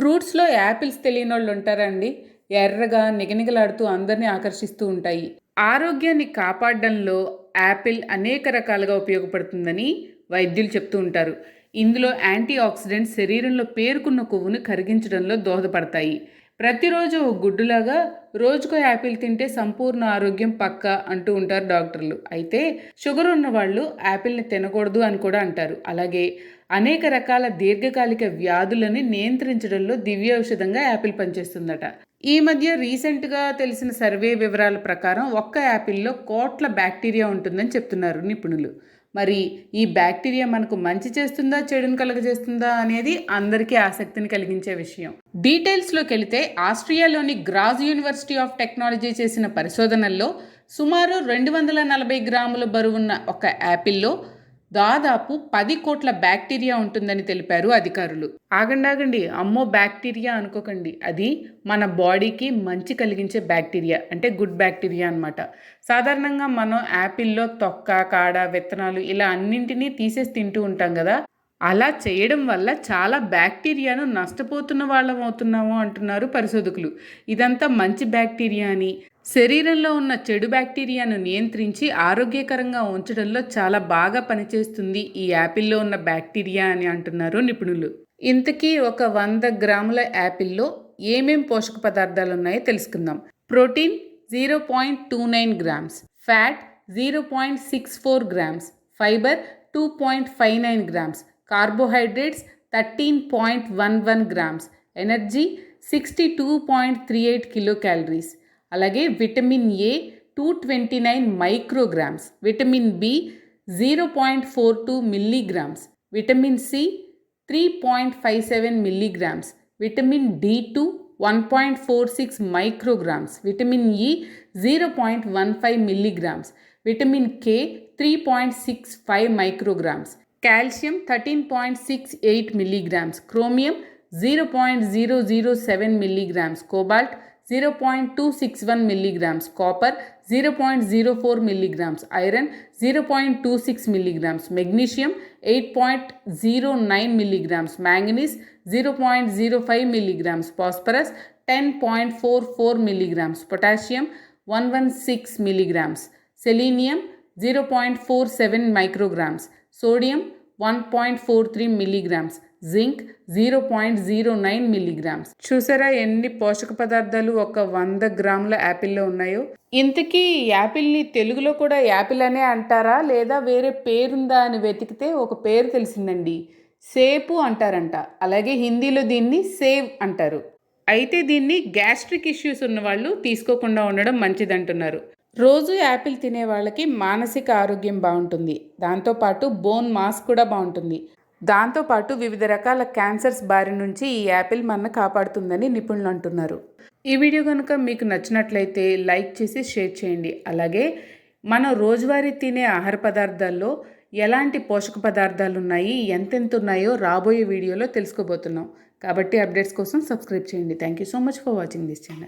ఫ్రూట్స్లో apples తెలియనోళ్ళు ఉంటారండి. ఎర్రగా నిగనిగలాడుతూ అందరినీ ఆకర్షిస్తూ ఉంటాయి. ఆరోగ్యాన్ని కాపాడడంలో యాపిల్ అనేక రకాలుగా ఉపయోగపడుతుందని వైద్యులు చెప్తూ ఉంటారు. ఇందులో యాంటీ ఆక్సిడెంట్స్ శరీరంలో పేరుకున్న కొవ్వును కరిగించడంలో దోహదపడతాయి. ప్రతిరోజు ఓ గుడ్డులాగా రోజుకో యాపిల్ తింటే సంపూర్ణ ఆరోగ్యం పక్కా అంటూ ఉంటారు డాక్టర్లు. అయితే షుగర్ ఉన్న వాళ్ళు యాపిల్ని తినకూడదు అని కూడా అంటారు. అలాగే అనేక రకాల దీర్ఘకాలిక వ్యాధులని నియంత్రించడంలో దివ్య ఔషధంగా యాపిల్ పనిచేస్తుందట. ఈ మధ్య రీసెంట్గా తెలిసిన సర్వే వివరాల ప్రకారం ఒక్క యాపిల్లో కోట్ల బ్యాక్టీరియా ఉంటుందని చెప్తున్నారు నిపుణులు. మరి ఈ బ్యాక్టీరియా మనకు మంచి చేస్తుందా చెడును కలుగజేస్తుందా అనేది అందరికీ ఆసక్తిని కలిగించే విషయం. డీటెయిల్స్లోకి వెళితే ఆస్ట్రియాలోని గ్రాజ్ యూనివర్సిటీ ఆఫ్ టెక్నాలజీ చేసిన పరిశోధనల్లో సుమారు 240 గ్రాముల బరువున్న ఒక యాపిల్లో దాదాపు 10 కోట్ల బ్యాక్టీరియా ఉంటుందని తెలిపారు అధికారులు. ఆగండి, అమ్మో బ్యాక్టీరియా అనుకోకండి. అది మన బాడీకి మంచి కలిగించే బ్యాక్టీరియా, అంటే గుడ్ బ్యాక్టీరియా అనమాట. సాధారణంగా మనం యాపిల్లో తొక్క, కాడ, విత్తనాలు ఇలా అన్నింటినీ తీసేసి తింటూ ఉంటాం కదా. అలా చేయడం వల్ల చాలా బ్యాక్టీరియాను నష్టపోతున్న వాళ్ళం అవుతున్నాము అంటున్నారు పరిశోధకులు. ఇదంతా మంచి బ్యాక్టీరియా అని, శరీరంలో ఉన్న చెడు బ్యాక్టీరియాను నియంత్రించి ఆరోగ్యకరంగా ఉంచడంలో చాలా బాగా పనిచేస్తుంది ఈ యాపిల్లో ఉన్న బ్యాక్టీరియా అని అంటున్నారు నిపుణులు. ఇంతకీ ఒక 100 గ్రాముల యాపిల్లో ఏమేం పోషక పదార్థాలు ఉన్నాయో తెలుసుకుందాం. Protein 0.29 grams, fat 0.64 grams, fibre 2.59 grams, carbohydrates 13.11 grams, energy 62.38 kilo calories. అలాగే vitamin A 229 micrograms, vitamin B 0.42 milligrams, vitamin C 3.57 milligrams, vitamin D two 1.46 micrograms, vitamin E 0.15 milligrams, vitamin K 3.65 micrograms, calcium 13.68 milligrams, chromium 0.007 milligrams, cobalt 0.261 milligrams, copper 0.04 milligrams, iron 0.26 milligrams, magnesium 8.09 milligrams, manganese 0.05 milligrams, phosphorus 10.44 milligrams, potassium 116 milligrams, selenium 0.47 micrograms, sodium 1.43 milligrams, zinc 0.09 milligrams. చూసారా ఎన్ని పోషక పదార్థాలు ఒక 100 గ్రాముల యాపిల్లో ఉన్నాయో. ఇంతకీ యాపిల్ని తెలుగులో కూడా యాపిల్ అనే అంటారా లేదా వేరే పేరుందా అని వెతికితే ఒక పేరు తెలిసిందండి. సేపు అంటారంట. అలాగే హిందీలో దీన్ని సేవ్ అంటారు. అయితే దీన్ని గ్యాస్ట్రిక్ ఇష్యూస్ ఉన్న వాళ్ళు తీసుకోకుండా ఉండడం మంచిదంటున్నారు. రోజు యాపిల్ తినే వాళ్ళకి మానసిక ఆరోగ్యం బాగుంటుంది. దాంతోపాటు బోన్ మాస్ కూడా బాగుంటుంది. దాంతోపాటు వివిధ రకాల క్యాన్సర్స్ బారి నుంచి ఈ యాపిల్ మన కాపాడుతుందని నిపుణులు అంటున్నారు. ఈ వీడియో కనుక మీకు నచ్చినట్లయితే లైక్ చేసి షేర్ చేయండి. అలాగే మనం రోజువారీ తినే ఆహార పదార్థాల్లో ఎలాంటి పోషక పదార్థాలు ఉన్నాయి, ఎంతెంత ఉన్నాయో రాబోయే వీడియోలో తెలుసుకోబోతున్నాం. కాబట్టి అప్డేట్స్ కోసం సబ్స్క్రైబ్ చేయండి. Thank you so much for watching this channel.